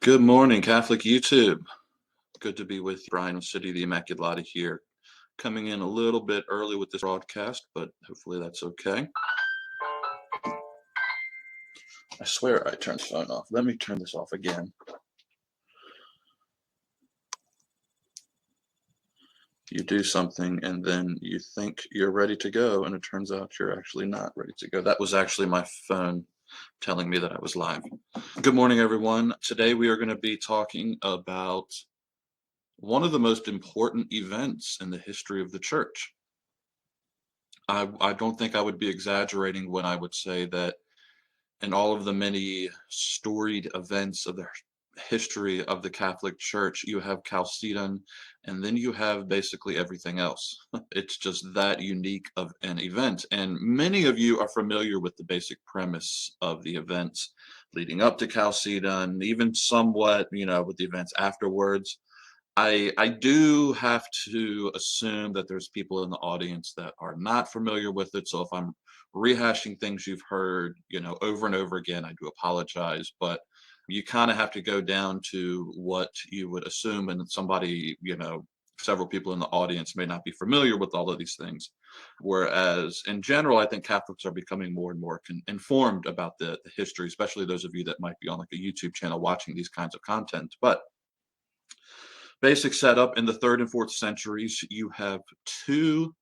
Good morning, Catholic YouTube. Good to be with you. Brian of City of the Immaculata here, coming in a little bit early with this broadcast, but hopefully that's okay. I swear I turned the phone off. Let me turn this off again. You do something and then you think you're ready to go, and it turns out you're actually not ready to go. That was actually my phone telling me that I was live. Good morning, everyone. Today we are going to be talking about one of the most important events in the history of the church. I don't think I would be exaggerating when I would say that in all of the many storied events of the history of the Catholic Church, you have Chalcedon, and then you have basically everything else. It's just that unique of an event. And many of you are familiar with the basic premise of the events leading up to Chalcedon, even somewhat, with the events afterwards. I do have to assume that there's people in the audience that are not familiar with it. So if I'm rehashing things you've heard, over and over again, I do apologize. But you kind of have to go down to what you would assume, and somebody, several people in the audience may not be familiar with all of these things. Whereas in general, I think Catholics are becoming more and more informed about the history, especially those of you that might be on like a YouTube channel watching these kinds of content. But basic setup: in the 3rd and 4th centuries, you have two,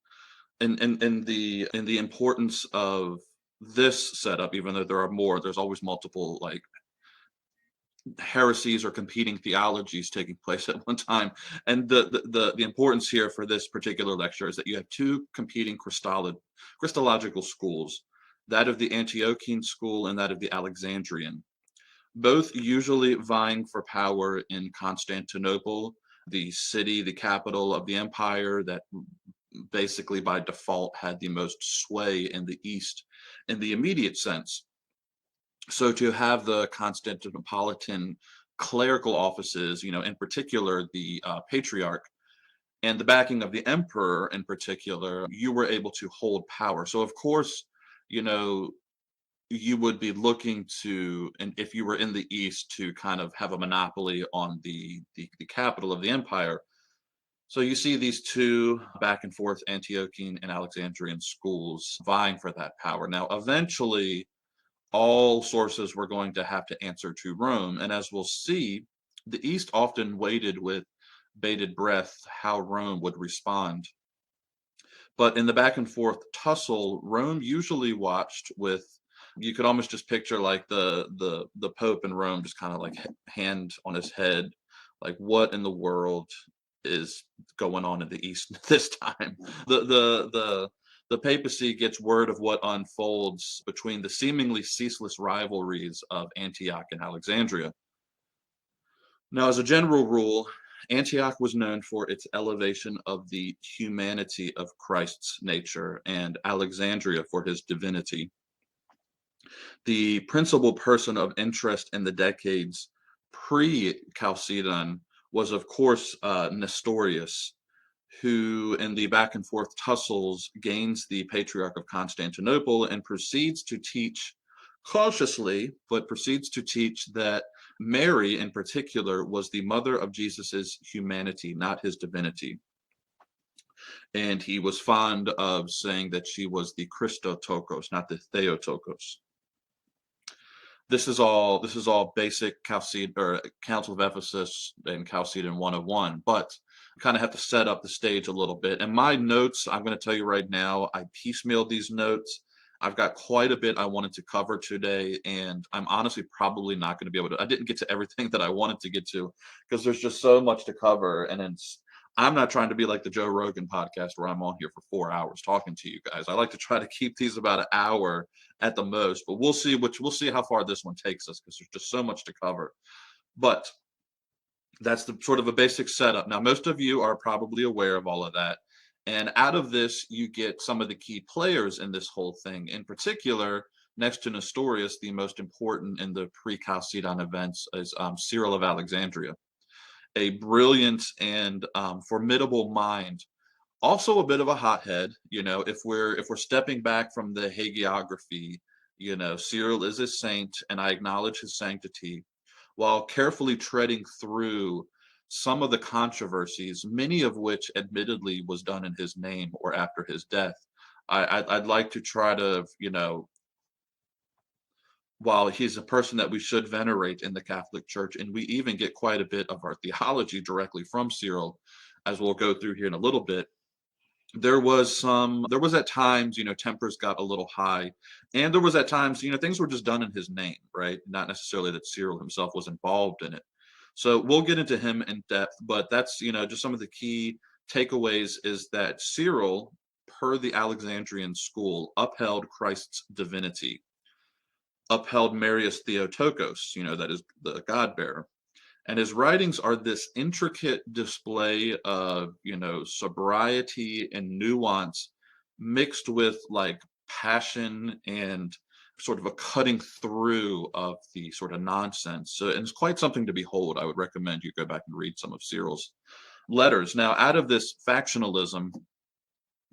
in the importance of this setup, even though there are more, there's always multiple like heresies or competing theologies taking place at one time. And the importance here for this particular lecture is that you have two competing Christological schools, that of the Antiochian school and that of the Alexandrian, both usually vying for power in Constantinople, the city, the capital of the empire that basically by default had the most sway in the East in the immediate sense. So to have the Constantinopolitan clerical offices, in particular the patriarch, and the backing of the emperor in particular, you were able to hold power. So of course, you would be looking to, and if you were in the East, to kind of have a monopoly on the capital of the empire. So you see these two back and forth Antiochian and Alexandrian schools vying for that power. Now, eventually, all sources were going to have to answer to Rome. And as we'll see, the East often waited with bated breath how Rome would respond. But in the back and forth tussle, Rome usually watched with, you could almost just picture like the Pope in Rome just kind of like hand on his head, like what in the world is going on in the East this time. The papacy gets word of what unfolds between the seemingly ceaseless rivalries of Antioch and Alexandria. Now, as a general rule, Antioch was known for its elevation of the humanity of Christ's nature, and Alexandria for his divinity. The principal person of interest in the decades pre-Chalcedon was, of course, Nestorius, who in the back and forth tussles gains the Patriarch of Constantinople and proceeds to teach cautiously, but proceeds to teach that Mary in particular was the mother of Jesus's humanity, not his divinity. And he was fond of saying that she was the Christotokos, not the Theotokos. This is all basic Chalcedon or Council of Ephesus and Chalcedon 101, but kind of have to set up the stage a little bit. And my notes, I'm going to tell you right now, I piecemealed these notes. I've got quite a bit I wanted to cover today, and I'm honestly probably not going to be able to. I didn't get to everything that I wanted to get to because there's just so much to cover, and I'm not trying to be like the Joe Rogan podcast where I'm on here for 4 hours talking to you guys. I like to try to keep these about an hour at the most, but we'll see how far this one takes us because there's just so much to cover. But that's the sort of a basic setup. Now, most of you are probably aware of all of that. And out of this, you get some of the key players in this whole thing. In particular, next to Nestorius, the most important in the pre-Chalcedon events is Cyril of Alexandria, a brilliant and formidable mind. Also a bit of a hothead, if we're stepping back from the hagiography, Cyril is a saint, and I acknowledge his sanctity, while carefully treading through some of the controversies, many of which admittedly was done in his name or after his death. I'd like to try to, while he's a person that we should venerate in the Catholic Church, and we even get quite a bit of our theology directly from Cyril, as we'll go through here in a little bit. There was at times, tempers got a little high, and there was at times, things were just done in his name, right? Not necessarily that Cyril himself was involved in it. So we'll get into him in depth, but that's, just some of the key takeaways is that Cyril, per the Alexandrian school, upheld Christ's divinity, upheld Marius Theotokos, that is the God bearer. And his writings are this intricate display of, sobriety and nuance mixed with like passion and sort of a cutting through of the sort of nonsense. So it's quite something to behold. I would recommend you go back and read some of Cyril's letters. Now, out of this factionalism,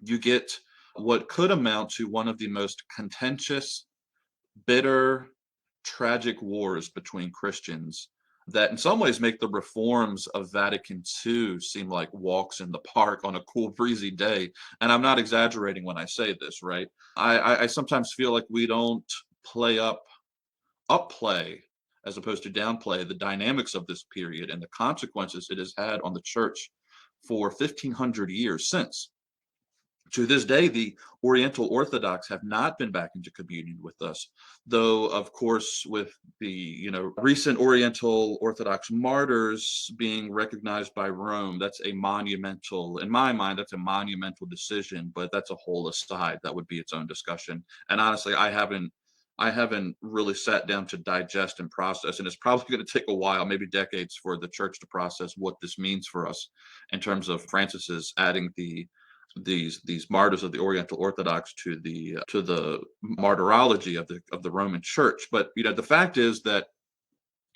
you get what could amount to one of the most contentious, bitter, tragic wars between Christians that in some ways make the reforms of Vatican II seem like walks in the park on a cool, breezy day. And I'm not exaggerating when I say this, right? I sometimes feel like we don't upplay as opposed to downplay the dynamics of this period and the consequences it has had on the church for 1500 years since. To this day, the Oriental Orthodox have not been back into communion with us, though, of course, with the recent Oriental Orthodox martyrs being recognized by Rome, that's a monumental, in my mind, that's a monumental decision. But that's a whole aside. That would be its own discussion. And honestly, I haven't really sat down to digest and process, and it's probably going to take a while, maybe decades, for the church to process what this means for us in terms of Francis's adding these martyrs of the Oriental Orthodox to the martyrology of the Roman Church. But the fact is that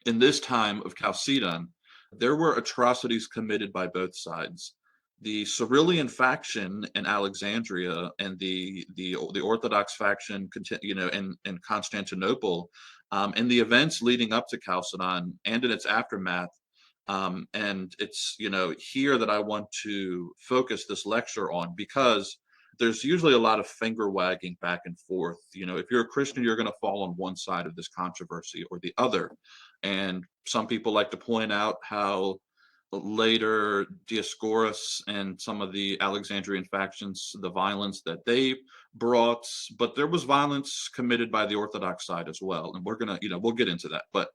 in this time of Chalcedon, there were atrocities committed by both sides. The Cyrillian faction in Alexandria and the Orthodox faction, in Constantinople, in the events leading up to Chalcedon and in its aftermath. And it's, here that I want to focus this lecture on, because there's usually a lot of finger wagging back and forth. If you're a Christian, you're going to fall on one side of this controversy or the other. And some people like to point out how later Dioscorus and some of the Alexandrian factions, the violence that they brought, but there was violence committed by the Orthodox side as well. And we'll get into that. But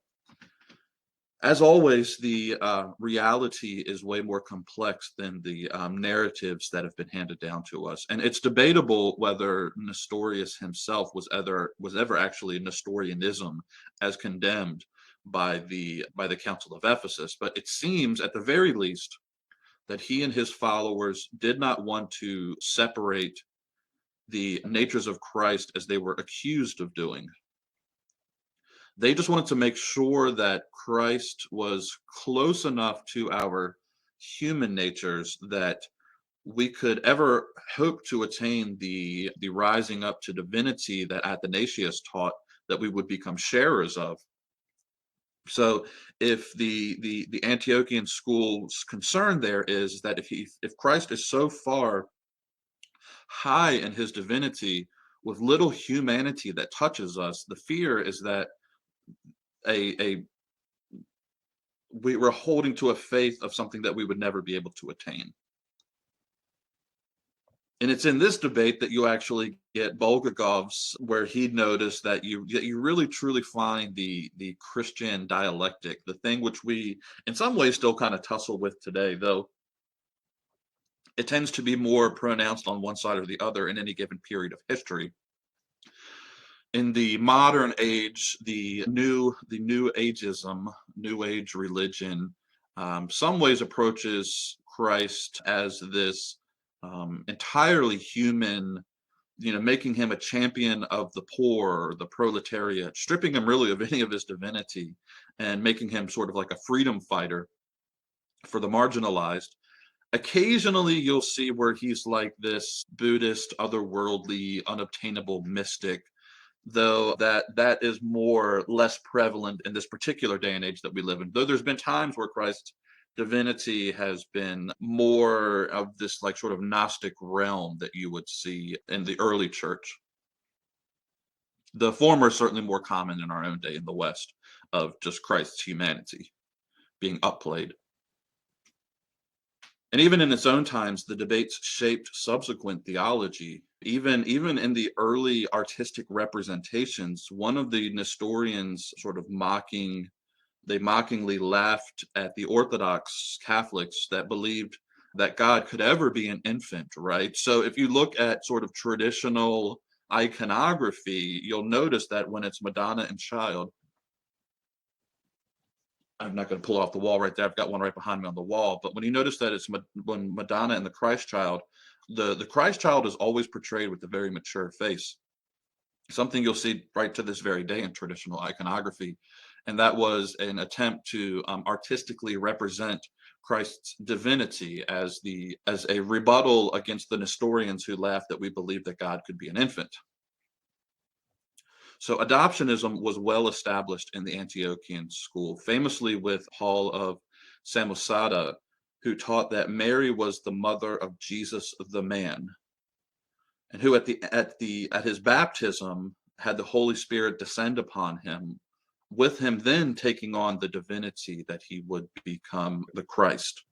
as always, the reality is way more complex than the narratives that have been handed down to us, and it's debatable whether Nestorius himself was ever actually Nestorianism as condemned by the Council of Ephesus. But it seems, at the very least, that he and his followers did not want to separate the natures of Christ as they were accused of doing. They just wanted to make sure that Christ was close enough to our human natures that we could ever hope to attain the rising up to divinity that Athanasius taught that we would become sharers of. So if the Antiochian school's concern there is that if Christ is so far high in his divinity with little humanity that touches us, the fear is that a we were holding to a faith of something that we would never be able to attain. And it's in this debate that you actually get Bulgakov's, where he noticed that you really truly find the Christian dialectic, the thing which we in some ways still kind of tussle with today, though it tends to be more pronounced on one side or the other in any given period of history. In the modern age, the new ageism, new age religion, some ways approaches Christ as this entirely human, making him a champion of the poor, the proletariat, stripping him really of any of his divinity, and making him sort of like a freedom fighter for the marginalized. Occasionally, you'll see where he's like this Buddhist, otherworldly, unobtainable mystic, though that is less prevalent in this particular day and age that we live in. Though there's been times where Christ's divinity has been more of this like sort of Gnostic realm that you would see in the early church. The former is certainly more common in our own day in the West, of just Christ's humanity being upplayed. And even in its own times, the debates shaped subsequent theology. Even in the early artistic representations, one of the Nestorians sort of they mockingly laughed at the Orthodox Catholics that believed that God could ever be an infant, right? So if you look at sort of traditional iconography, you'll notice that when it's Madonna and Child, I'm not going to pull off the wall right there. I've got one right behind me on the wall. But when you notice that when Madonna and the Christ Child, the Christ Child is always portrayed with a very mature face. Something you'll see right to this very day in traditional iconography. And that was an attempt to artistically represent Christ's divinity as a rebuttal against the Nestorians who laughed that we believed that God could be an infant. So adoptionism was well established in the Antiochian school, famously with Paul of Samosata, who taught that Mary was the mother of Jesus the man, and who at his baptism had the Holy Spirit descend upon him, with him then taking on the divinity that he would become the Christ.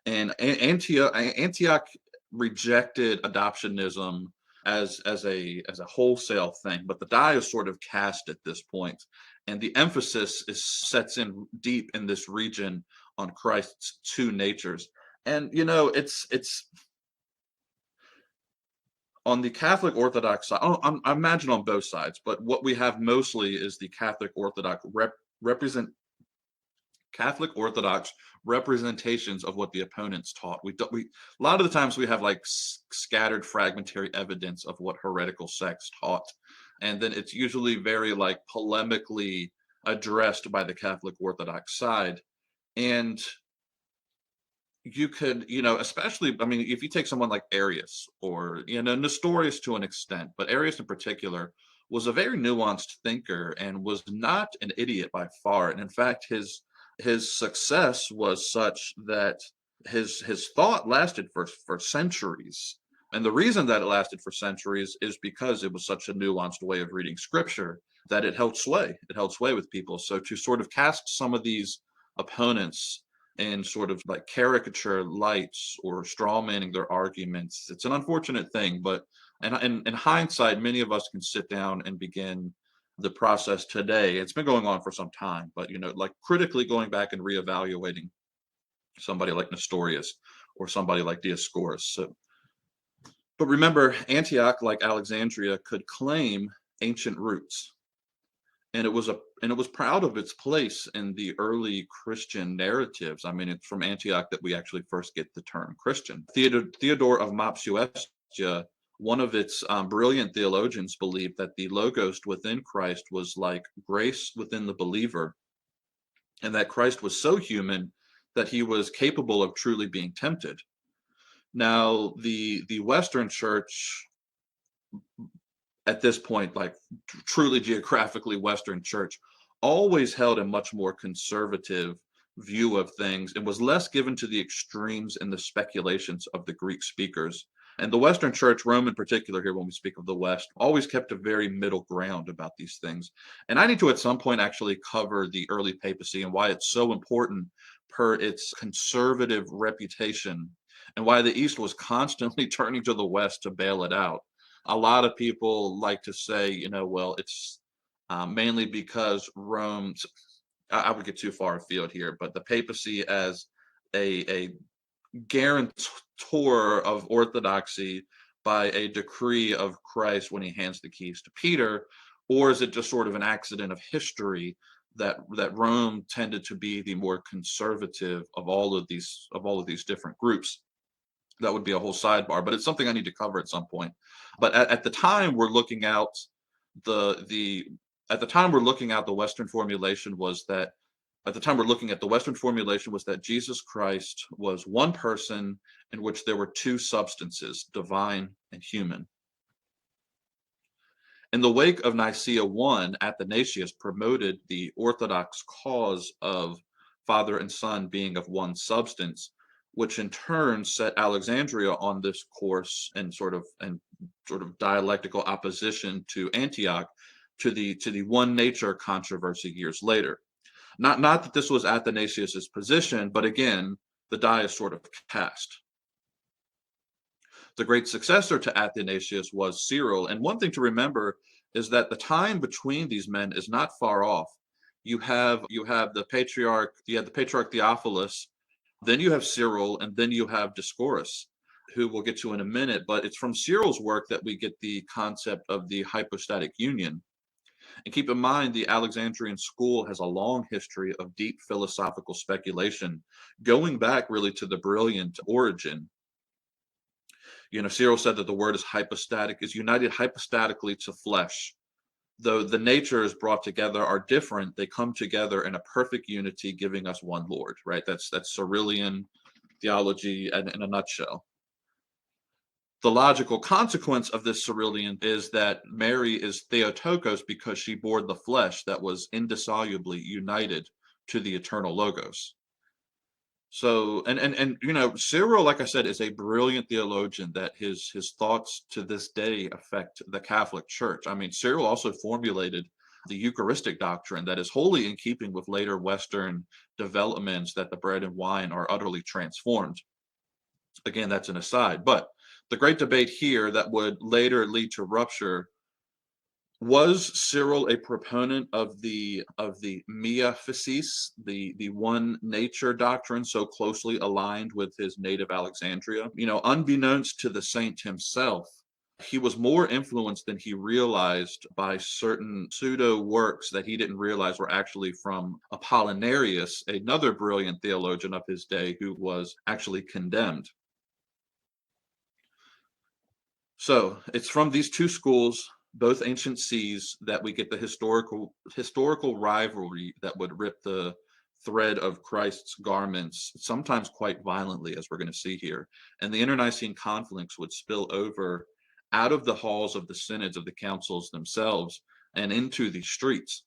And Antioch rejected adoptionism as a wholesale thing, but the die is sort of cast at this point, and the emphasis sets in deep in this region on Christ's two natures. And it's on the Catholic Orthodox side. I imagine on both sides, but what we have mostly is the Catholic Orthodox Catholic Orthodox representations of what the opponents taught. We a lot of the times we have like scattered fragmentary evidence of what heretical sects taught, and then it's usually very like polemically addressed by the Catholic Orthodox side. And you could, especially, I mean, if you take someone like Arius or, Nestorius to an extent, but Arius in particular was a very nuanced thinker and was not an idiot by far. And in fact, his success was such that his thought lasted for centuries. And the reason that it lasted for centuries is because it was such a nuanced way of reading scripture that it held sway. It held sway with people. So to sort of cast some of these opponents in sort of like caricature lights or strawmanning their arguments, it's an unfortunate thing. But in hindsight, many of us can sit down and begin the process today. It's been going on for some time, but like critically going back and reevaluating somebody like Nestorius or somebody like Dioscorus. So, but remember, Antioch, like Alexandria, could claim ancient roots, and it was proud of its place in the early Christian narratives. I mean, it's from Antioch that we actually first get the term Christian. Theodore of Mopsuestia, one of its brilliant theologians, believed that the Logos within Christ was like grace within the believer, and that Christ was so human that he was capable of truly being tempted. Now, the Western Church, at this point, like truly geographically Western Church, always held a much more conservative view of things and was less given to the extremes and the speculations of the Greek speakers. And the Western Church, Rome in particular, here when we speak of the West, always kept a very middle ground about these things. And I need to at some point actually cover the early papacy and why it's so important per its conservative reputation and why the East was constantly turning to the West to bail it out. A lot of people like to say, well, it's mainly because Rome's, I would get too far afield here, but the papacy as a guarantor of orthodoxy by a decree of Christ when he hands the keys to Peter, or is it just sort of an accident of history that Rome tended to be the more conservative of all of these different groups? That would be a whole sidebar, but it's something I need to cover at some point. But at the time we're looking out the at the time we're looking at the Western formulation was that at the time we're looking at the Western formulation was that Jesus Christ was one person in which there were two substances, divine and human. In the wake of Nicaea I, Athanasius promoted the orthodox cause of Father and Son being of one substance, which in turn set Alexandria on this course and sort of dialectical opposition to Antioch to the one nature controversy years later. Not that this was Athanasius's position, but again, the die is sort of cast. The great successor to Athanasius was Cyril, and one thing to remember is that the time between these men is not far off. You have the patriarch Theophilus, then you have Cyril, and then you have Dioscorus, who we'll get to in a minute. But it's from Cyril's work that we get the concept of the hypostatic union. And keep in mind, the Alexandrian school has a long history of deep philosophical speculation, going back really to the brilliant Origen. Cyril said that the word is hypostatic, is united hypostatically to flesh. Though the natures brought together are different, they come together in a perfect unity, giving us one Lord, right? That's Cyrillian theology in a nutshell. The logical consequence of this Cyrillian is that Mary is Theotokos because she bore the flesh that was indissolubly united to the eternal Logos. So, and Cyril, like I said, is a brilliant theologian that his thoughts to this day affect the Catholic Church. I mean, Cyril also formulated the Eucharistic doctrine that is wholly in keeping with later Western developments that the bread and wine are utterly transformed. Again, that's an aside, but the great debate here that would later lead to rupture, was Cyril a proponent of the mia physis, the one nature doctrine so closely aligned with his native Alexandria? Unbeknownst to the saint himself, he was more influenced than he realized by certain pseudo works that he didn't realize were actually from Apollinarius, another brilliant theologian of his day who was actually condemned. So it's from these two schools, both ancient sees, that we get the historical rivalry that would rip the thread of Christ's garments, sometimes quite violently, as we're going to see here. And the internecine conflicts would spill over out of the halls of the synods of the councils themselves and into the streets.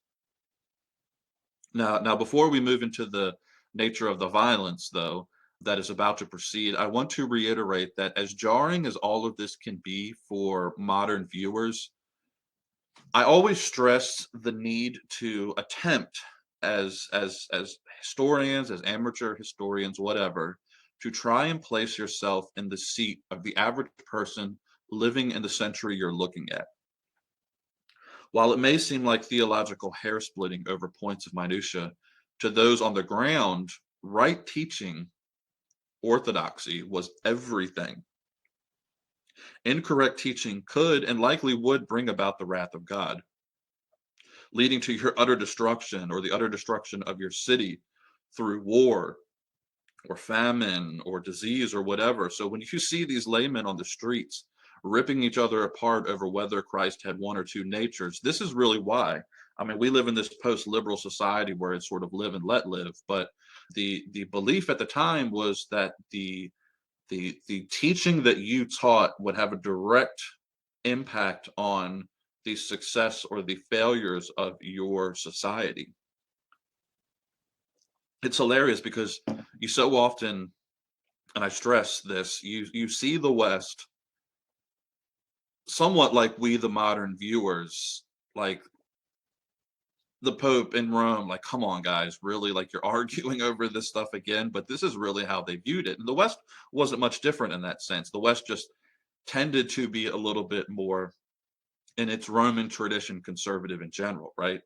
Now, before we move into the nature of the violence, though, that is about to proceed, I want to reiterate that as jarring as all of this can be for modern viewers, I always stress the need to attempt as historians, as amateur historians, whatever, to try and place yourself in the seat of the average person living in the century you're looking at. While it may seem like theological hair splitting over points of minutia, to those on the ground, right teaching, orthodoxy, was everything. Incorrect teaching could and likely would bring about the wrath of God, leading to your utter destruction or the utter destruction of your city through war or famine or disease or whatever. So when you see these laymen on the streets ripping each other apart over whether Christ had one or two natures, this is really why. I mean, we live in this post-liberal society where it's sort of live and let live, but the belief at the time was that the teaching that you taught would have a direct impact on the success or the failures of your society. It's hilarious because you so often, and I stress this, you see the West somewhat like we, the modern viewers, like the Pope in Rome, like, come on, guys, really? Like, you're arguing over this stuff again? But this is really how they viewed it. And the West wasn't much different in that sense. The West just tended to be a little bit more in its Roman tradition conservative in general, right?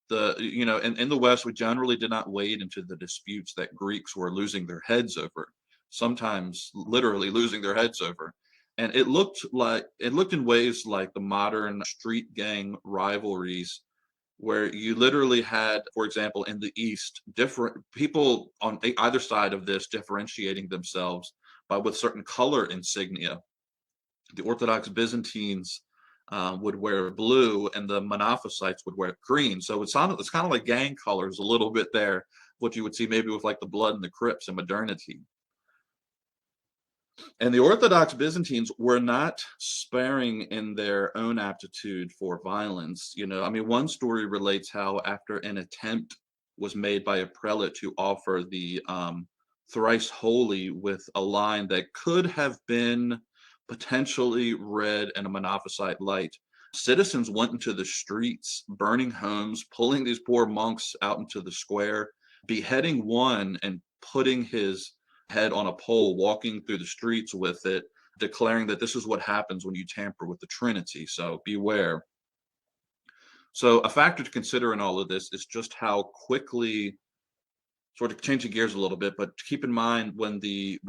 In the West, we generally did not wade into the disputes that Greeks were losing their heads over, sometimes literally losing their heads over. And it looked in ways like the modern street gang rivalries where you literally had, for example, in the East, different people on either side of this differentiating themselves by with certain color insignia. The Orthodox Byzantines would wear blue, and the Monophysites would wear green. So it's kind of like gang colors a little bit there. What you would see maybe with like the Blood and the Crips in modernity. And the Orthodox Byzantines were not sparing in their own aptitude for violence. I mean, one story relates how after an attempt was made by a prelate to offer the thrice holy with a line that could have been potentially read in a Monophysite light, citizens went into the streets, burning homes, pulling these poor monks out into the square, beheading one and putting his head on a pole, walking through the streets with it, declaring that this is what happens when you tamper with the Trinity. So beware. So a factor to consider in all of this is just how quickly, sort of changing gears a little bit, but keep in mind when the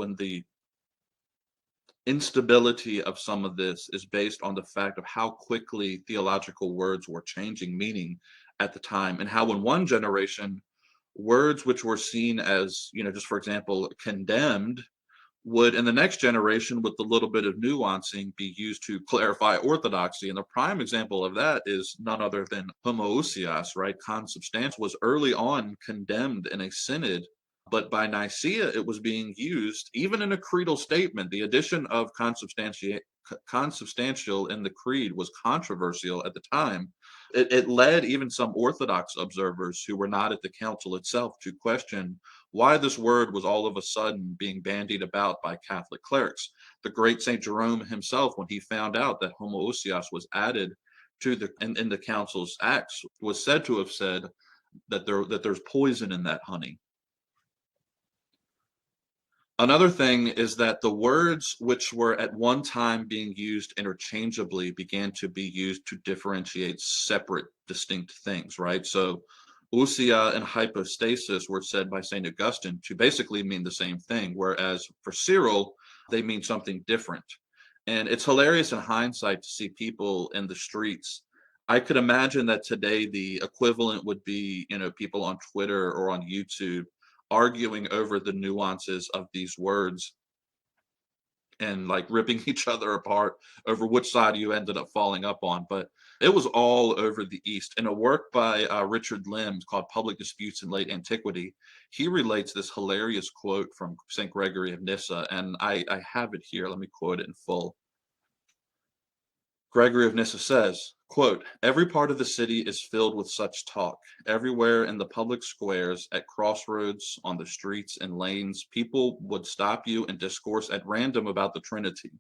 instability of some of this is based on the fact of how quickly theological words were changing meaning at the time, and how in one generation words which were seen as, just for example, condemned would in the next generation with a little bit of nuancing be used to clarify orthodoxy. And the prime example of that is none other than homoousios, right? Consubstantial was early on condemned in a synod, but by Nicaea it was being used even in a creedal statement. The addition of consubstantial in the creed was controversial at the time. It led even some Orthodox observers who were not at the council itself to question why this word was all of a sudden being bandied about by Catholic clerics. The great Saint Jerome himself, when he found out that homoousios was added to in the council's acts, was said to have said that there's poison in that honey. Another thing is that the words which were at one time being used interchangeably began to be used to differentiate separate, distinct things, right? So ousia and hypostasis were said by St. Augustine to basically mean the same thing, whereas for Cyril, they mean something different. And it's hilarious in hindsight to see people in the streets. I could imagine that today the equivalent would be, people on Twitter or on YouTube arguing over the nuances of these words and like ripping each other apart over which side you ended up falling up on. But it was all over the East. In a work by Richard Limbs called Public Disputes in Late Antiquity, he relates this hilarious quote from St. Gregory of Nyssa, and I have it here. Let me quote it in full. Gregory of Nyssa says, quote, "Every part of the city is filled with such talk. Everywhere in the public squares, at crossroads, on the streets and lanes, people would stop you and discourse at random about the Trinity.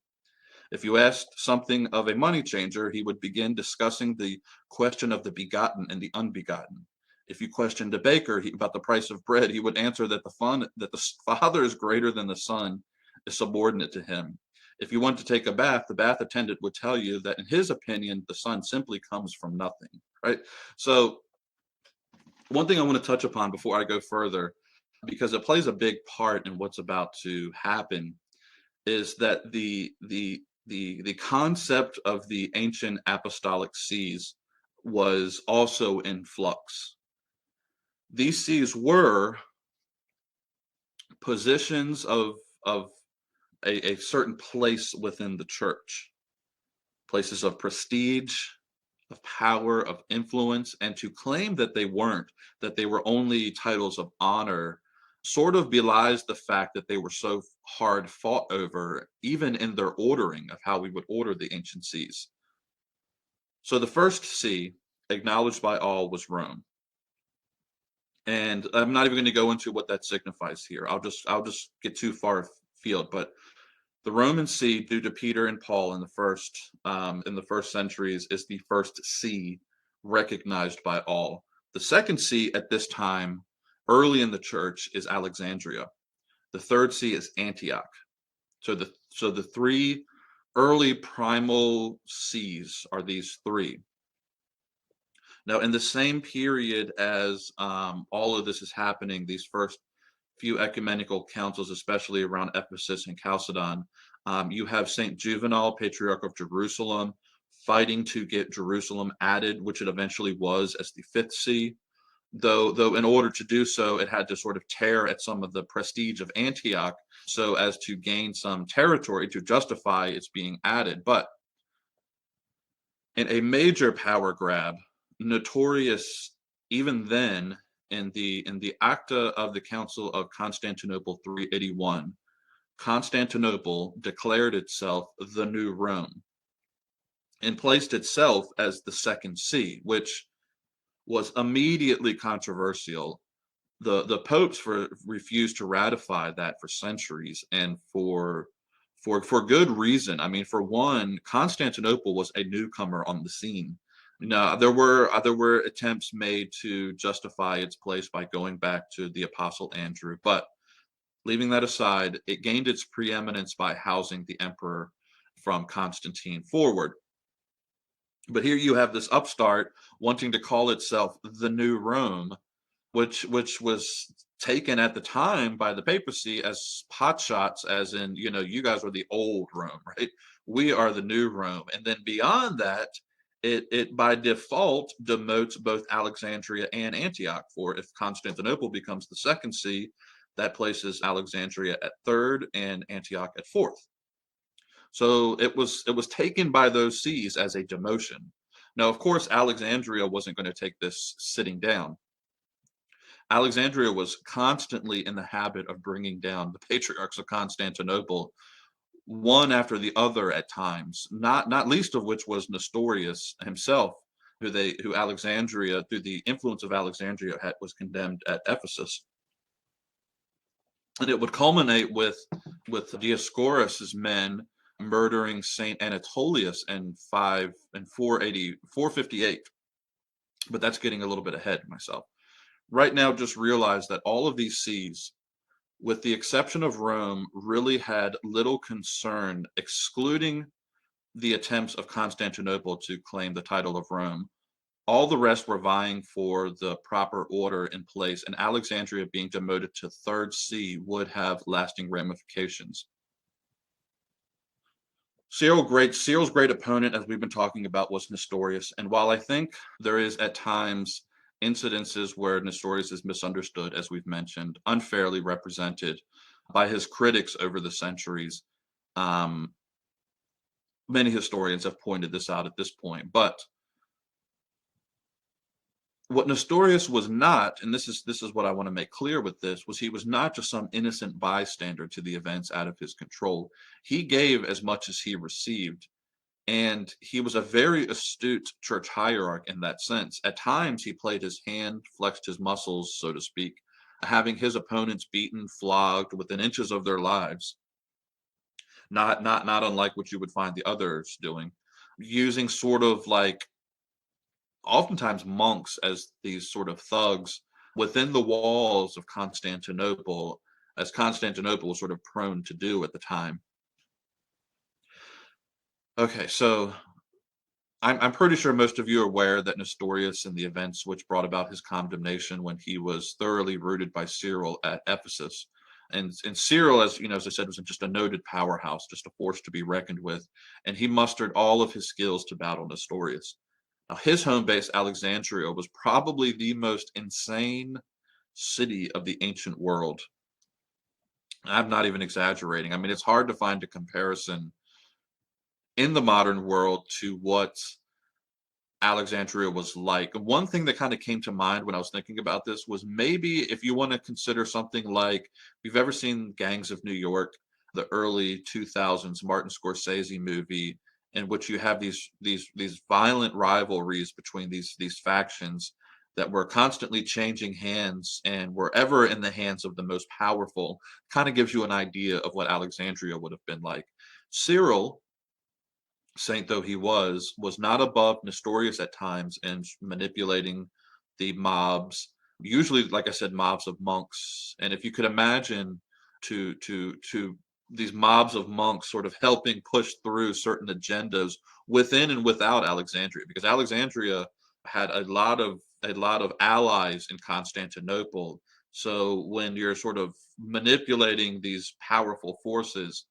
If you asked something of a money changer, he would begin discussing the question of the begotten and the unbegotten. If you questioned a baker about the price of bread, he would answer that the Father is greater than the Son, is subordinate to him. If you want to take a bath, the bath attendant would tell you that in his opinion, the Son simply comes from nothing," right? So one thing I want to touch upon before I go further, because it plays a big part in what's about to happen, is that the concept of the ancient apostolic sees was also in flux. These sees were positions of a certain place within the church, places of prestige, of power, of influence, and to claim that they weren't, that they were only titles of honor, sort of belies the fact that they were so hard fought over, even in their ordering of how we would order the ancient sees. So the first see, acknowledged by all, was Rome. And I'm not even going to go into what that signifies here. I'll just get too far afield, but The Roman see, due to Peter and Paul in the first centuries, is the first see recognized by all. The second see at this time, early in the church, is Alexandria. The third see is Antioch. So the three early primal sees are these three. Now, in the same period as all of this is happening, these first few ecumenical councils, especially around Ephesus and Chalcedon, you have Saint Juvenal, Patriarch of Jerusalem, fighting to get Jerusalem added, which it eventually was as the fifth see. Though in order to do so, it had to sort of tear at some of the prestige of Antioch so as to gain some territory to justify its being added. But in a major power grab, notorious even then in the Acta of the Council of Constantinople 381, Constantinople declared itself the new Rome and placed itself as the second see, which was immediately controversial. The popes refused to ratify that for centuries, and for good reason. I mean, for one, Constantinople was a newcomer on the scene. Now, there were attempts made to justify its place by going back to the Apostle Andrew, but leaving that aside, it gained its preeminence by housing the emperor from Constantine forward. But here you have this upstart wanting to call itself the New Rome, which was taken at the time by the papacy as potshots, as in, you guys are the old Rome, right? We are the new Rome. And then beyond that, it by default demotes both Alexandria and Antioch. For if Constantinople becomes the second see, that places Alexandria at third and Antioch at fourth. So it was taken by those sees as a demotion. Now, of course, Alexandria wasn't going to take this sitting down. Alexandria was constantly in the habit of bringing down the patriarchs of Constantinople, one after the other at times, not least of which was Nestorius himself, who Alexandria, through the influence of Alexandria, was condemned at Ephesus. And it would culminate with Dioscorus's men murdering Saint Anatolius in 458. But that's getting a little bit ahead of myself. Right now, just realize that all of these sees, with the exception of Rome, really had little concern, excluding the attempts of Constantinople to claim the title of Rome. All the rest were vying for the proper order in place, and Alexandria being demoted to third see would have lasting ramifications. Cyril's great opponent, as we've been talking about, was Nestorius. And while I think there is at times incidences where Nestorius is misunderstood, as we've mentioned, unfairly represented by his critics over the centuries, many historians have pointed this out at this point. But what Nestorius was not, and this is what I want to make clear with this, was he was not just some innocent bystander to the events out of his control. He gave as much as he received, and he was a very astute church hierarch in that sense. At times, he played his hand, flexed his muscles, so to speak, having his opponents beaten, flogged within inches of their lives. Not unlike what you would find the others doing, using sort of like oftentimes monks as these sort of thugs within the walls of Constantinople, as Constantinople was sort of prone to do at the time. Okay, so I'm pretty sure most of you are aware that Nestorius and the events which brought about his condemnation when he was thoroughly routed by Cyril at Ephesus. And Cyril, as I said, was just a noted powerhouse, just a force to be reckoned with. And he mustered all of his skills to battle Nestorius. Now, his home base, Alexandria, was probably the most insane city of the ancient world. I'm not even exaggerating. I mean, it's hard to find a comparison in the modern world to what Alexandria was like. One thing that kind of came to mind when I was thinking about this was maybe if you want to consider something like, if you've ever seen Gangs of New York, the early 2000s Martin Scorsese movie, in which you have these violent rivalries between these factions. that were constantly changing hands and were ever in the hands of the most powerful, kind of gives you an idea of what Alexandria would have been like. Cyril, saint though he was not above Nestorius at times in manipulating the mobs, usually, like I said, mobs of monks. And if you could imagine to these mobs of monks sort of helping push through certain agendas within and without Alexandria, because Alexandria had a lot of allies in Constantinople. So when you're sort of manipulating these powerful forces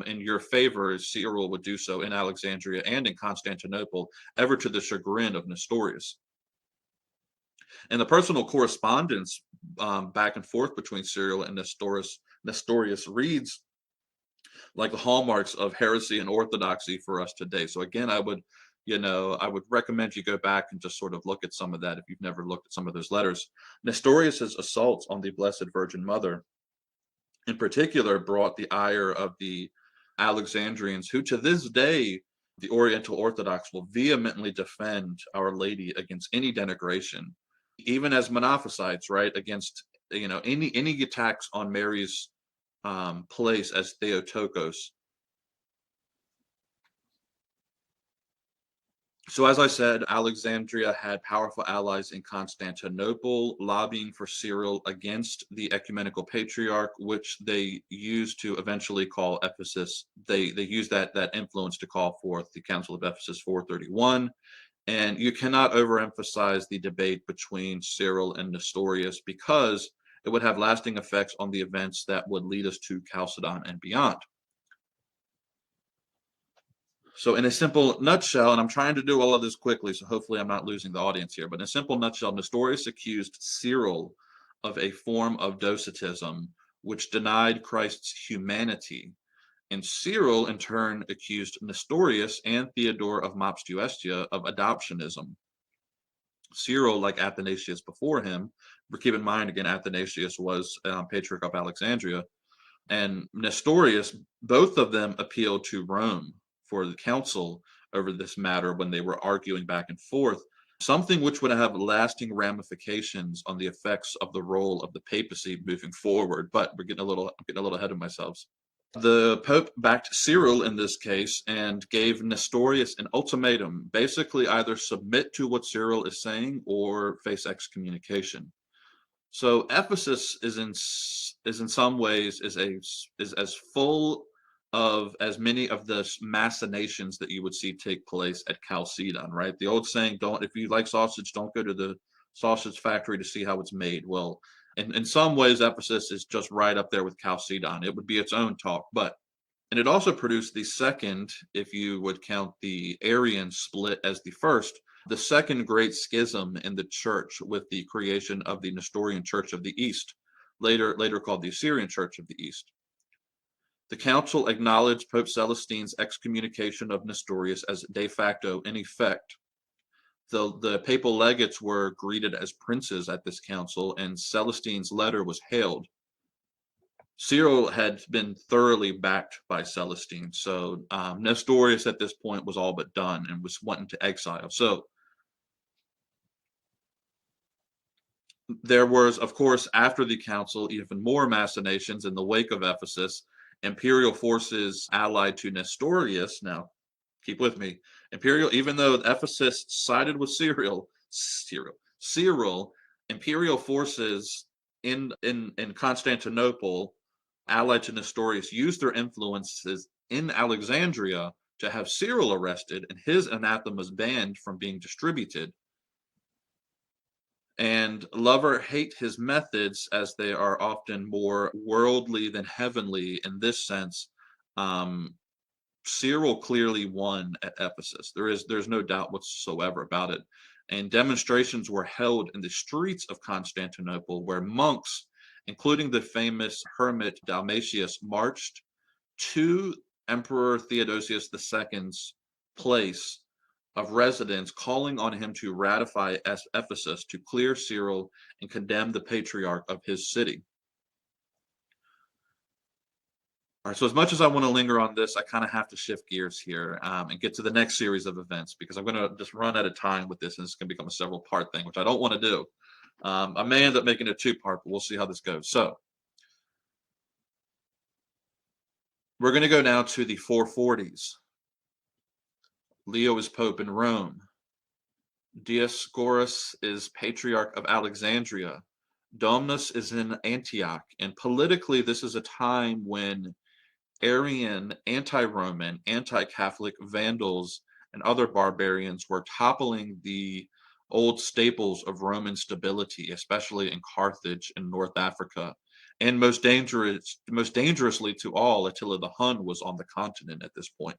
in your favor, Cyril would do so in Alexandria and in Constantinople, ever to the chagrin of Nestorius. And the personal correspondence back and forth between Cyril and Nestorius reads like the hallmarks of heresy and orthodoxy for us today. So again, I would recommend you go back and just sort of look at some of that if you've never looked at some of those letters. Nestorius's assaults on the Blessed Virgin Mother, in particular, brought the ire of the Alexandrians, who to this day, the Oriental Orthodox will vehemently defend Our Lady against any denigration, even as Monophysites, right, against any attacks on Mary's place as Theotokos. So as I said, Alexandria had powerful allies in Constantinople, lobbying for Cyril against the ecumenical patriarch, which they used to eventually call Ephesus. They used that influence to call forth the Council of Ephesus 431. And you cannot overemphasize the debate between Cyril and Nestorius, because it would have lasting effects on the events that would lead us to Chalcedon and beyond. So in a simple nutshell, and I'm trying to do all of this quickly, so hopefully I'm not losing the audience here, but in a simple nutshell, Nestorius accused Cyril of a form of docetism, which denied Christ's humanity. And Cyril, in turn, accused Nestorius and Theodore of Mopsuestia of adoptionism. Cyril, like Athanasius before him, but keep in mind, again, Athanasius was Patriarch of Alexandria, and Nestorius, both of them appealed to Rome for the council over this matter when they were arguing back and forth, something which would have lasting ramifications on the effects of the role of the papacy moving forward. But I'm getting a little ahead of myself. The Pope backed Cyril in this case and gave Nestorius an ultimatum, basically either submit to what Cyril is saying or face excommunication. So Ephesus is in some ways is as full of as many of the machinations that you would see take place at Chalcedon, right? The old saying, "Don't if you like sausage, don't go to the sausage factory to see how it's made." Well, in some ways, Ephesus is just right up there with Chalcedon. It would be its own talk, and it also produced the second, if you would count the Arian split as the first, the second great schism in the church, with the creation of the Nestorian Church of the East, later called the Assyrian Church of the East. The council acknowledged Pope Celestine's excommunication of Nestorius as de facto in effect. The papal legates were greeted as princes at this council, and Celestine's letter was hailed. Cyril had been thoroughly backed by Celestine, so Nestorius at this point was all but done and was wanting to exile. So there was, of course, after the council, even more machinations in the wake of Ephesus. Imperial forces allied to Nestorius. Now, keep with me. Even though Ephesus sided with Cyril, imperial forces in Constantinople, allied to Nestorius, used their influences in Alexandria to have Cyril arrested and his anathemas banned from being distributed. And love or hate his methods, as they are often more worldly than heavenly in this sense, Cyril clearly won at Ephesus. There's no doubt whatsoever about it. And demonstrations were held in the streets of Constantinople, where monks, including the famous hermit Dalmatius, marched to Emperor Theodosius II's place of residence, calling on him to ratify Ephesus, to clear Cyril and condemn the patriarch of his city. All right, so as much as I want to linger on this, I kind of have to shift gears here and get to the next series of events because I'm going to just run out of time with this and it's going to become a several part thing, which I don't want to do. I may end up making it a two-part, but we'll see how this goes. So we're going to go now to the 440s. Leo is Pope in Rome. Dioscorus is Patriarch of Alexandria. Domnus is in Antioch. And politically, this is a time when Arian, anti-Roman, anti-Catholic Vandals and other barbarians were toppling the old staples of Roman stability, especially in Carthage and North Africa. And most dangerously to all, Attila the Hun was on the continent at this point.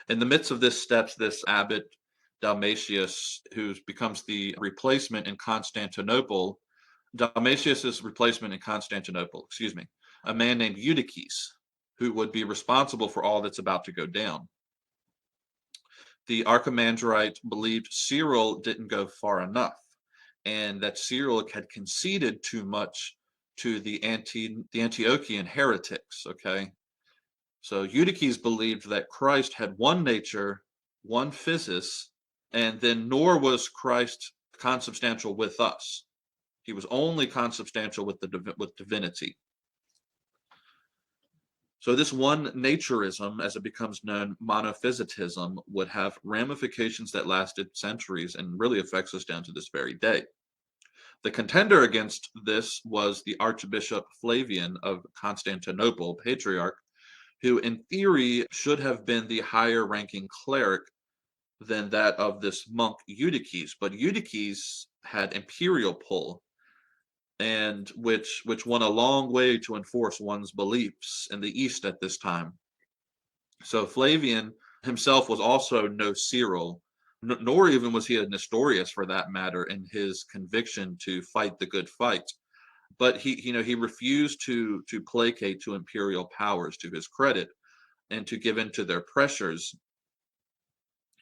In the midst of this steps this abbot Dalmatius, who becomes the replacement in Constantinople, Dalmatius's replacement in Constantinople, excuse me, a man named Eutyches, who would be responsible for all that's about to go down. The Archimandrite believed Cyril didn't go far enough, and that Cyril had conceded too much to the Antiochian heretics. Okay, so Eutyches believed that Christ had one nature, one physis, and then nor was Christ consubstantial with us. He was only consubstantial with with divinity. So this one naturism, as it becomes known, monophysitism, would have ramifications that lasted centuries and really affects us down to this very day. The contender against this was the Archbishop Flavian of Constantinople, Patriarch, who in theory should have been the higher ranking cleric than that of this monk Eutyches, but Eutyches had imperial pull and which went a long way to enforce one's beliefs in the East at this time. So Flavian himself was also no Cyril, nor even was he a Nestorius for that matter in his conviction to fight the good fight. But he refused to placate to imperial powers to his credit and to give in to their pressures.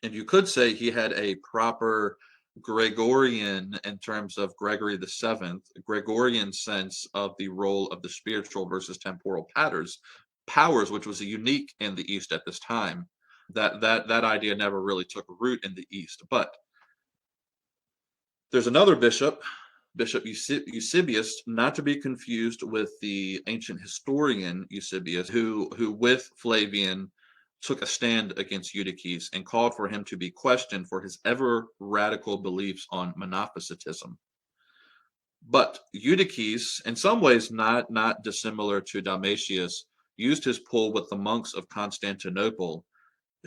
And you could say he had a proper Gregorian, in terms of Gregory the Seventh, Gregorian sense of the role of the spiritual versus temporal powers, which was unique in the East at this time. That idea never really took root in the East. But there's another bishop, Bishop Eusebius, not to be confused with the ancient historian Eusebius, who with Flavian took a stand against Eutyches and called for him to be questioned for his ever radical beliefs on monophysitism. But Eutyches, in some ways not dissimilar to Dalmatius, used his pull with the monks of Constantinople,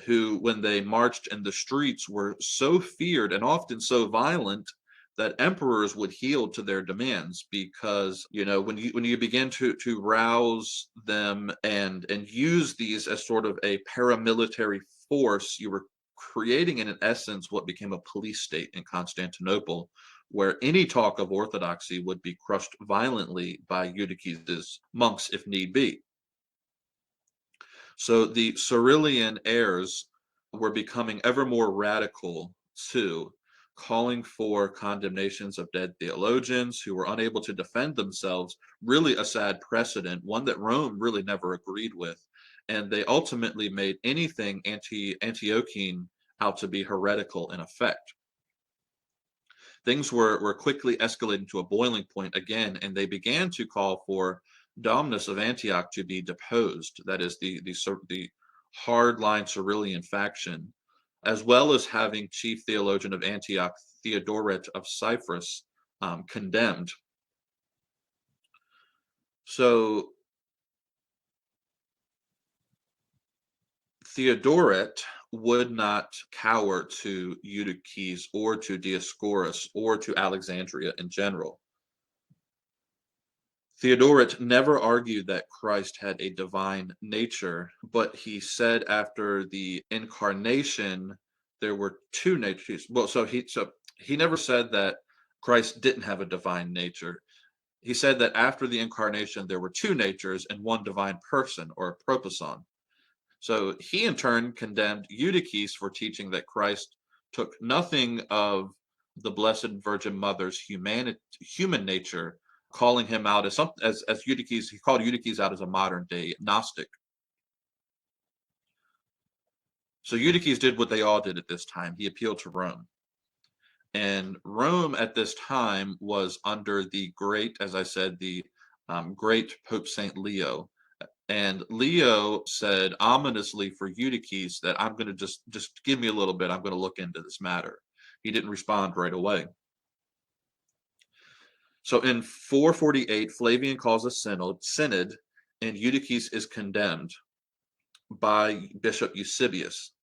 who, when they marched in the streets, were so feared and often so violent that emperors would yield to their demands, because when you begin to rouse them and use these as sort of a paramilitary force, you were creating in essence what became a police state in Constantinople, where any talk of orthodoxy would be crushed violently by Eutyches' monks if need be. So the Cyrillian heirs were becoming ever more radical too, calling for condemnations of dead theologians who were unable to defend themselves, really a sad precedent, one that Rome really never agreed with. And they ultimately made anything Antiochian out to be heretical in effect. Things were quickly escalating to a boiling point again, and they began to call for Domnus of Antioch to be deposed, that is the hardline Cyrillian faction, as well as having chief theologian of Antioch, Theodoret of Cyprus, condemned. So Theodoret would not cower to Eutyches or to Dioscorus or to Alexandria in general. Theodoret never argued that Christ had a divine nature, but he said after the incarnation there were two natures. Well, so he never said that Christ didn't have a divine nature. He said that after the incarnation there were two natures and one divine person, or proposon. So he in turn condemned Eutyches for teaching that Christ took nothing of the Blessed Virgin Mother's human nature, calling him out as something as Eutyches. He called Eutyches out as a modern day Gnostic. So Eutyches did what they all did at this time. He appealed to Rome. And Rome at this time was under the great, as I said, the great Pope Saint Leo. And Leo said ominously for Eutyches that I'm going to just give me a little bit. I'm going to look into this matter. He didn't respond right away. So in 448, Flavian calls a synod, and Eutyches is condemned by Bishop Eusebius.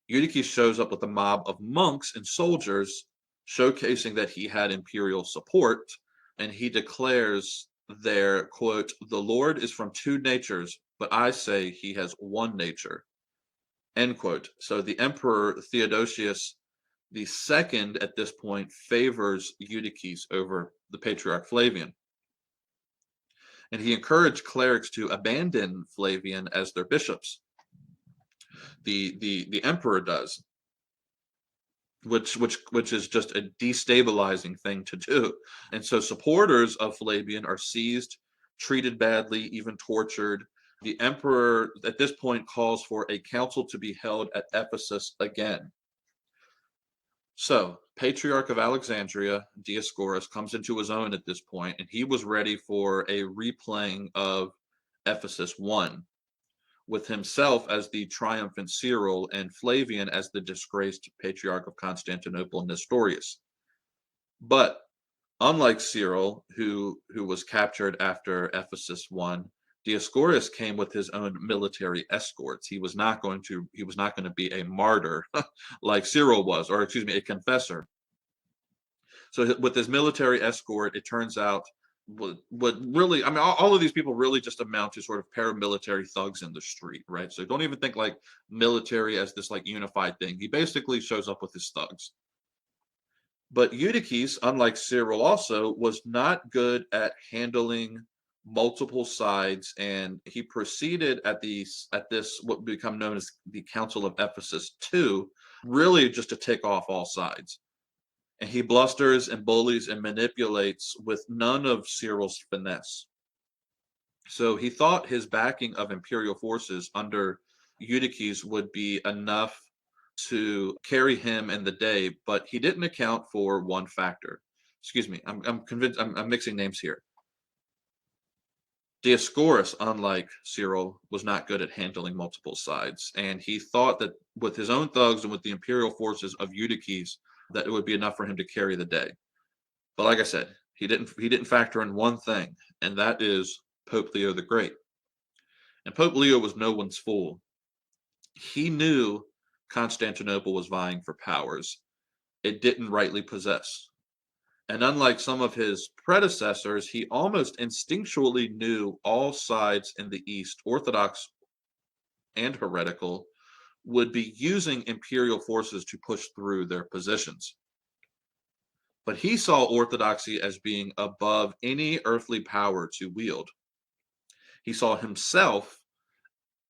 Eutyches shows up with a mob of monks and soldiers, showcasing that he had imperial support, and he declares there, quote, "The Lord is from two natures, but I say he has one nature," end quote. So the Emperor Theodosius II at this point favors Eutyches over the Patriarch Flavian. And he encouraged clerics to abandon Flavian as their bishops. The emperor does, which is just a destabilizing thing to do. And so supporters of Flavian are seized, treated badly, even tortured. The emperor at this point calls for a council to be held at Ephesus again. So Patriarch of Alexandria, Dioscorus, comes into his own at this point, and he was ready for a replaying of Ephesus 1, with himself as the triumphant Cyril and Flavian as the disgraced Patriarch of Constantinople, Nestorius. But unlike Cyril, who was captured after Ephesus 1, Dioscorus came with his own military escorts. He was not going to be a martyr like Cyril was, or excuse me, a confessor. So with his military escort, it turns out what really, I mean, all of these people really just amount to sort of paramilitary thugs in the street, right? So don't even think like military as this like unified thing. He basically shows up with his thugs. But Eutyches, unlike Cyril also, was not good at handling multiple sides, and he proceeded at this what would become known as the Council of Ephesus II, really just to take off all sides. And he blusters and bullies and manipulates with none of Cyril's finesse. So he thought his backing of imperial forces under Eutyches would be enough to carry him in the day, but he didn't account for one factor. Excuse me, I'm convinced I'm mixing names here. Dioscorus, unlike Cyril, was not good at handling multiple sides, and he thought that with his own thugs and with the imperial forces of Eutyches, that it would be enough for him to carry the day. But like I said, he didn't factor in one thing, and that is Pope Leo the Great. And Pope Leo was no one's fool. He knew Constantinople was vying for powers it didn't rightly possess. And unlike some of his predecessors, he almost instinctually knew all sides in the East, Orthodox and heretical, would be using imperial forces to push through their positions. But he saw orthodoxy as being above any earthly power to wield. He saw himself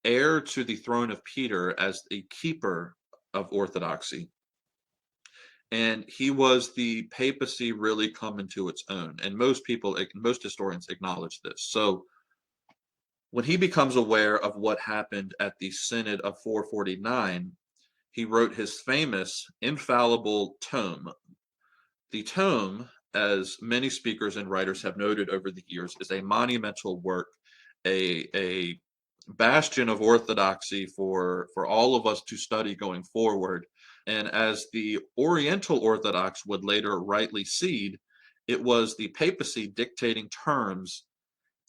heir to the throne of Peter as the keeper of orthodoxy. And he was the papacy really come into its own. And most historians acknowledge this. So when he becomes aware of what happened at the Synod of 449, he wrote his famous infallible tome. The tome, as many speakers and writers have noted over the years, is a monumental work, a bastion of orthodoxy for all of us to study going forward. And as the Oriental Orthodox would later rightly cede, it was the papacy dictating terms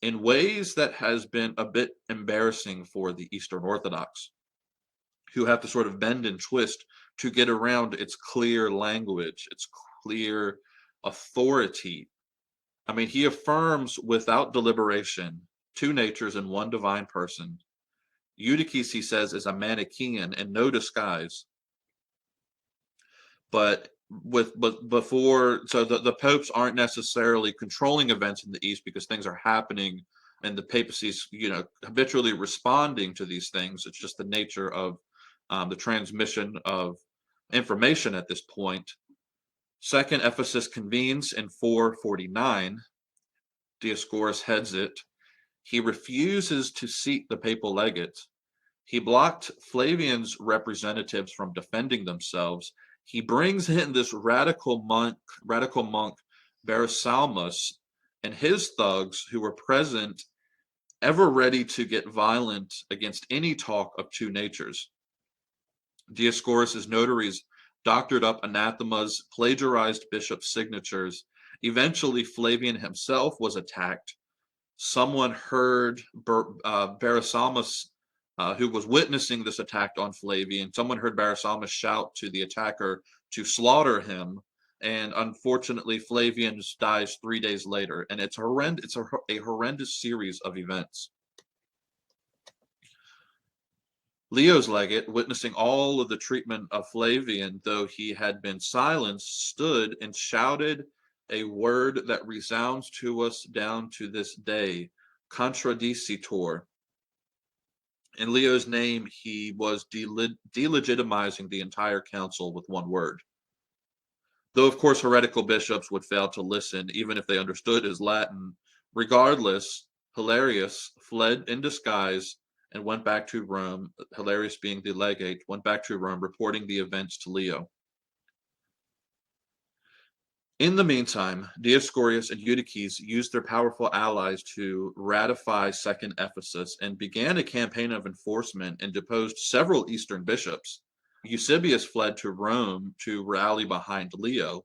in ways that has been a bit embarrassing for the Eastern Orthodox, who have to sort of bend and twist to get around its clear language, its clear authority. I mean, he affirms without deliberation two natures in one divine person. Eutyches, he says, is a Manichaean and no disguise. But before, so the popes aren't necessarily controlling events in the East because things are happening and the papacy's, habitually responding to these things. It's just the nature of the transmission of information at this point. Second Ephesus convenes in 449, Dioscorus heads it. He refuses to seat the papal legate. He blocked Flavian's representatives from defending themselves. He brings in this radical monk, Barisalmus, and his thugs who were present, ever ready to get violent against any talk of two natures. Dioscorus's notaries doctored up anathemas, plagiarized bishops' signatures. Eventually, Flavian himself was attacked. Someone heard Barisalmus, who was witnessing this attack on Flavian, someone heard Barisalmus shout to the attacker to slaughter him. And unfortunately, Flavian dies 3 days later. And it's a horrendous series of events. Leo's legate, witnessing all of the treatment of Flavian, though he had been silenced, stood and shouted a word that resounds to us down to this day, contradicitor. In Leo's name, he was delegitimizing the entire council with one word. Though, of course, heretical bishops would fail to listen, even if they understood his Latin. Regardless, Hilarius fled in disguise and went back to Rome. Hilarius, being the legate, went back to Rome, reporting the events to Leo. In the meantime, Dioscorus and Eutyches used their powerful allies to ratify Second Ephesus and began a campaign of enforcement and deposed several Eastern bishops. Eusebius fled to Rome to rally behind Leo.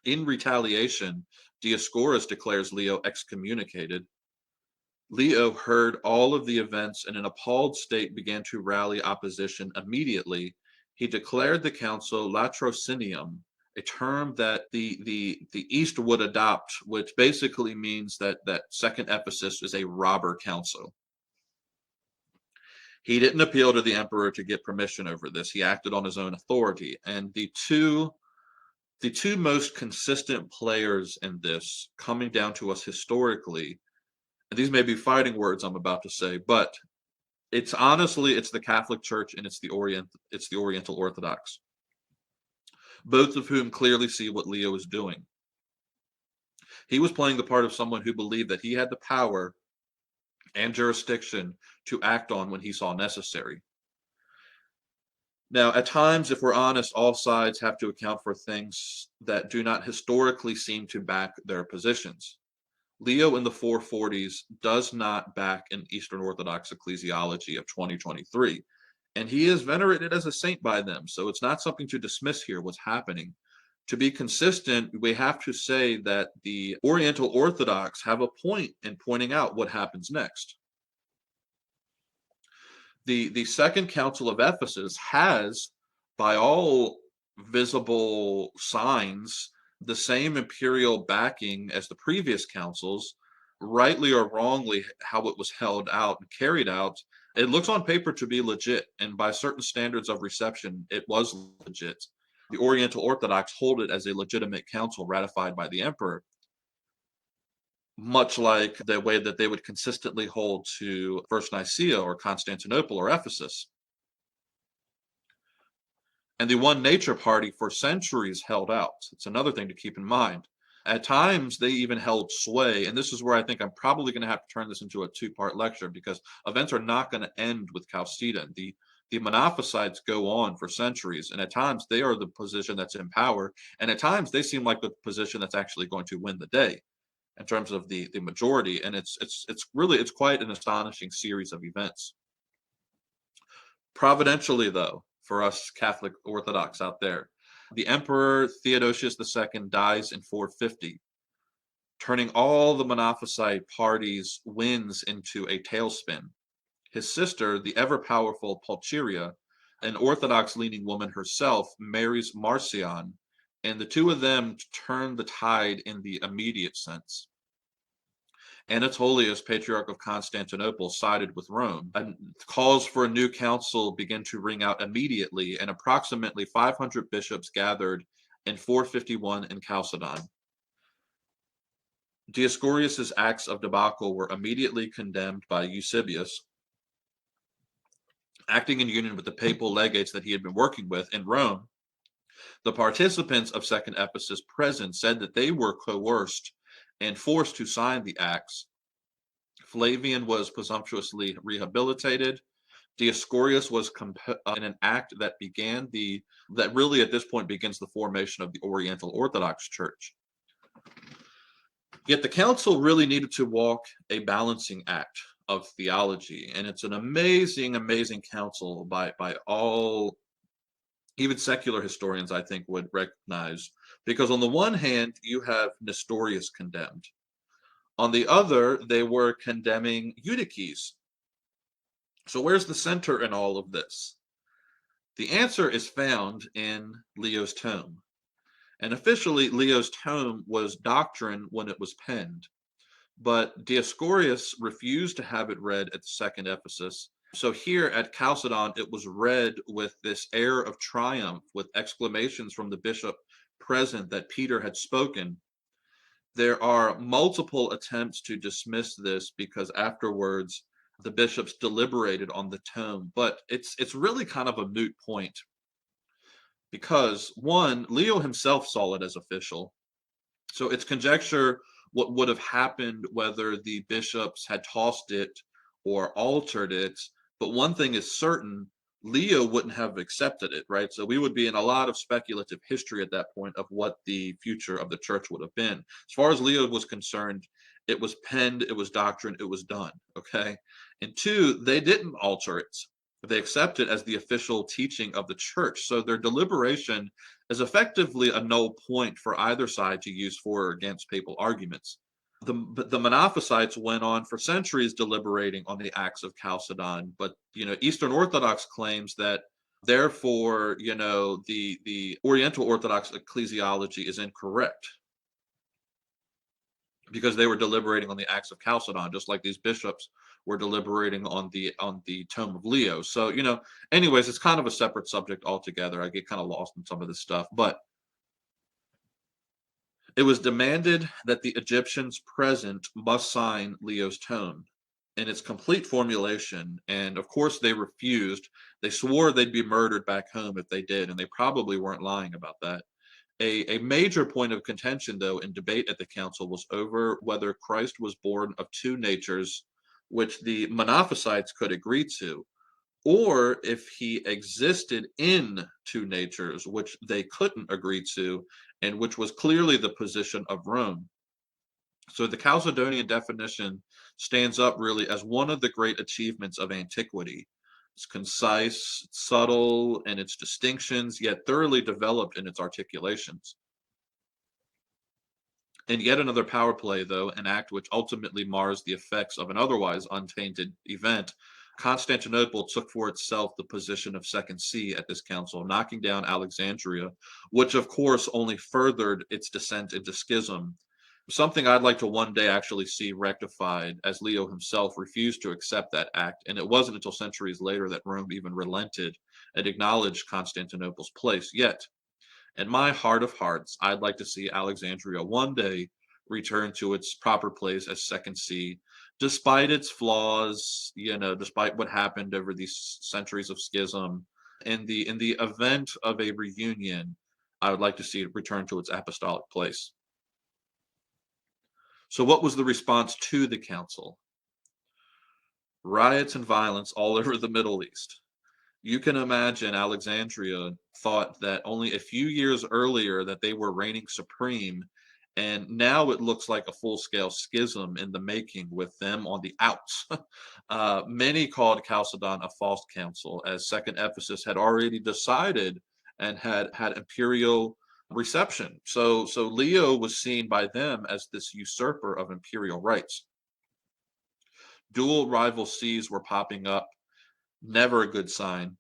In retaliation, Dioscorus declares Leo excommunicated. Leo heard all of the events and in an appalled state began to rally opposition immediately. He declared the council latrocinium, a term that the East would adopt, which basically means that Second Ephesus is a robber council. He didn't appeal to the emperor to get permission over this. He acted on his own authority. And the two most consistent players in this, coming down to us historically, and these may be fighting words I'm about to say, but it's the Catholic Church and it's the Oriental Orthodox, both of whom clearly see what Leo is doing. He was playing the part of someone who believed that he had the power and jurisdiction to act on when he saw necessary. Now, at times, if we're honest, all sides have to account for things that do not historically seem to back their positions. Leo in the 440s does not back an Eastern Orthodox ecclesiology of 2023, and he is venerated as a saint by them, so it's not something to dismiss here what's happening. To be consistent, we have to say that the Oriental Orthodox have a point in pointing out what happens next. The Second Council of Ephesus has, by all visible signs, the same imperial backing as the previous councils. Rightly or wrongly, how it was held out and carried out, it looks on paper to be legit, and by certain standards of reception, it was legit. The Oriental Orthodox hold it as a legitimate council ratified by the emperor, much like the way that they would consistently hold to First Nicaea or Constantinople or Ephesus. And the One Nature Party for centuries held out. It's another thing to keep in mind. At times, they even held sway, and this is where I think I'm probably going to have to turn this into a two-part lecture, because events are not going to end with Chalcedon. The Monophysites go on for centuries, and at times they are the position that's in power, and at times they seem like the position that's actually going to win the day in terms of the majority, and it's quite an astonishing series of events. Providentially, though, for us Catholic Orthodox out there, the Emperor Theodosius II dies in 450, turning all the Monophysite party's wins into a tailspin. His sister, the ever-powerful Pulcheria, an Orthodox-leaning woman herself, marries Marcion, and the two of them turn the tide in the immediate sense. Anatolius, Patriarch of Constantinople, sided with Rome, and calls for a new council begin to ring out immediately, and approximately 500 bishops gathered in 451 in Chalcedon. Dioscorus's acts of debacle were immediately condemned by Eusebius. Acting in union with the papal legates that he had been working with in Rome, the participants of Second Ephesus present said that they were coerced and forced to sign the acts. Flavian was presumptuously rehabilitated. Dioscorius was in an act that that really at this point begins the formation of the Oriental Orthodox Church. Yet the council really needed to walk a balancing act of theology, and it's an amazing, amazing council by all, even secular historians, I think, would recognize, because on the one hand, you have Nestorius condemned. On the other, they were condemning Eutyches. So where's the center in all of this? The answer is found in Leo's tome. And officially, Leo's tome was doctrine when it was penned. But Dioscorius refused to have it read at the Second Ephesus. So here at Chalcedon, it was read with this air of triumph, with exclamations from the bishop present that Peter had spoken. There are multiple attempts to dismiss this because afterwards the bishops deliberated on the tome, but it's really kind of a moot point because, one, Leo himself saw it as official. So it's conjecture what would have happened whether the bishops had tossed it or altered it. But one thing is certain, Leo wouldn't have accepted it, right? So we would be in a lot of speculative history at that point of what the future of the church would have been. As far as Leo was concerned, it was penned, it was doctrine, it was done, okay? And two, they didn't alter it. They accept it as the official teaching of the church. So their deliberation is effectively a null point for either side to use for or against papal arguments. The Monophysites went on for centuries deliberating on the Acts of Chalcedon, but Eastern Orthodox claims that therefore the Oriental Orthodox ecclesiology is incorrect because they were deliberating on the Acts of Chalcedon, just like these bishops were deliberating on the tome of Leo. So anyways, it's kind of a separate subject altogether. I get kind of lost in some of this stuff, but it was demanded that the Egyptians present must sign Leo's tome in its complete formulation, and of course they refused. They swore they'd be murdered back home if they did, and they probably weren't lying about that. A major point of contention, though, in debate at the council was over whether Christ was born of two natures, which the Monophysites could agree to, or if he existed in two natures, which they couldn't agree to, and which was clearly the position of Rome. So the Chalcedonian definition stands up really as one of the great achievements of antiquity. It's concise, subtle in its distinctions, yet thoroughly developed in its articulations. And yet another power play, though, an act which ultimately mars the effects of an otherwise untainted event. Constantinople took for itself the position of second see at this council, knocking down Alexandria, which of course only furthered its descent into schism. Something I'd like to one day actually see rectified, as Leo himself refused to accept that act, and it wasn't until centuries later that Rome even relented and acknowledged Constantinople's place. Yet, in my heart of hearts, I'd like to see Alexandria one day return to its proper place as second see, despite its flaws, despite what happened over these centuries of schism. In the event of a reunion, I would like to see it return to its apostolic place. So what was the response to the council? Riots and violence all over the Middle East. You can imagine Alexandria thought that only a few years earlier that they were reigning supreme, and now it looks like a full-scale schism in the making with them on the outs. Many called Chalcedon a false council, as Second Ephesus had already decided and had imperial reception. So Leo was seen by them as this usurper of imperial rights. Dual rival sees were popping up, never a good sign.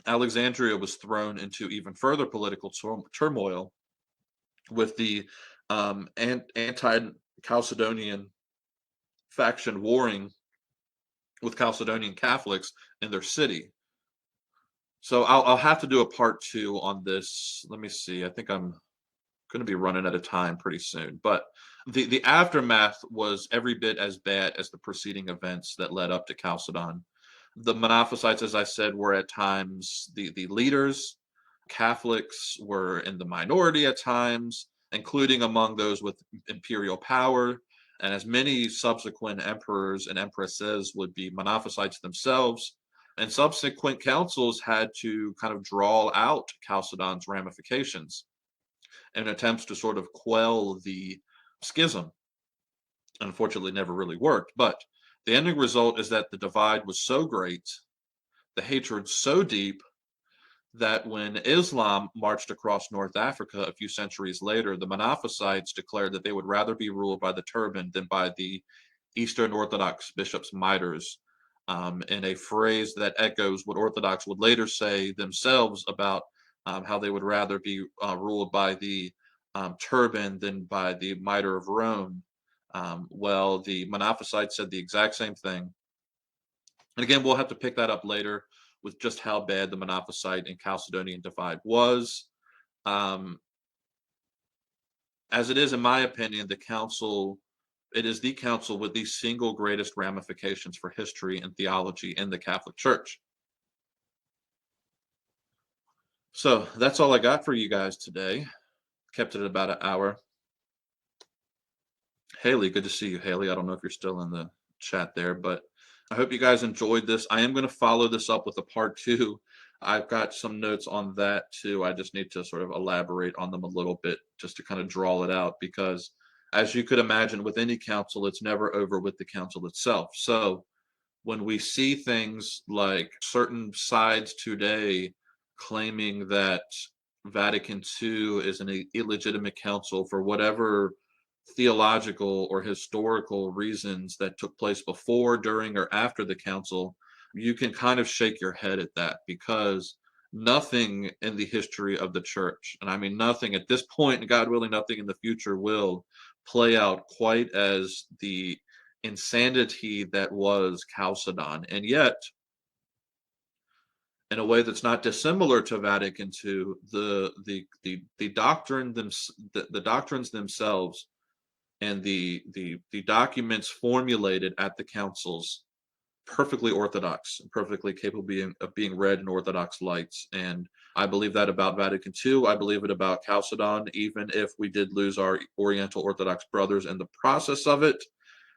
Alexandria was thrown into even further political turmoil with the anti-Chalcedonian faction warring with Chalcedonian Catholics in their city. So I'll have to do a part 2 on this. Let me see. I think I'm going to be running out of time pretty soon. But the aftermath was every bit as bad as the preceding events that led up to Chalcedon. The Monophysites, as I said, were at times the leaders. Catholics were in the minority at times. including among those with imperial power. And as many subsequent emperors and empresses would be Monophysites themselves. And subsequent councils had to kind of draw out Chalcedon's ramifications in attempts to sort of quell the schism. Unfortunately, never really worked. But the ending result is that the divide was so great, the hatred so deep, that when Islam marched across North Africa a few centuries later, the Monophysites declared that they would rather be ruled by the turban than by the Eastern Orthodox bishops' mitres, in a phrase that echoes what Orthodox would later say themselves about how they would rather be ruled by the turban than by the mitre of Rome. Well, the Monophysites said the exact same thing. And again, we'll have to pick that up later with just how bad the Monophysite and Chalcedonian divide was. As it is, in my opinion, it is the council with the single greatest ramifications for history and theology in the Catholic Church. So that's all I got for you guys today. Kept it at about an hour. Haley, good to see you, Haley. I don't know if you're still in the chat there, but I hope you guys enjoyed this. I am going to follow this up with a part 2. I've got some notes on that too. I just need to sort of elaborate on them a little bit just to kind of draw it out, because as you could imagine, with any council, it's never over with the council itself. So when we see things like certain sides today claiming that Vatican II is an illegitimate council for whatever theological or historical reasons that took place before, during, or after the council, you can kind of shake your head at that, because nothing in the history of the church, and I mean nothing at this point, and God willing, nothing in the future, will play out quite as the insanity that was Chalcedon. And yet, in a way that's not dissimilar to Vatican II, the doctrines themselves and the documents formulated at the councils, perfectly orthodox and perfectly capable of being read in orthodox lights. And I believe that about Vatican II. I believe it about Chalcedon, even if we did lose our Oriental Orthodox brothers in the process of it.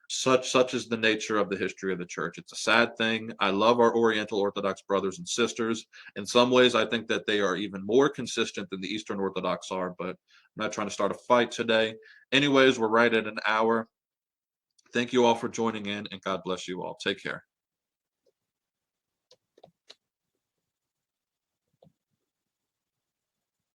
Such is the nature of the history of the church. It's a sad thing. I love our Oriental Orthodox brothers and sisters. In some ways, I think that they are even more consistent than the Eastern Orthodox are, but I'm not trying to start a fight today. Anyways, we're right at an hour. Thank you all for joining in, and God bless you all. Take care.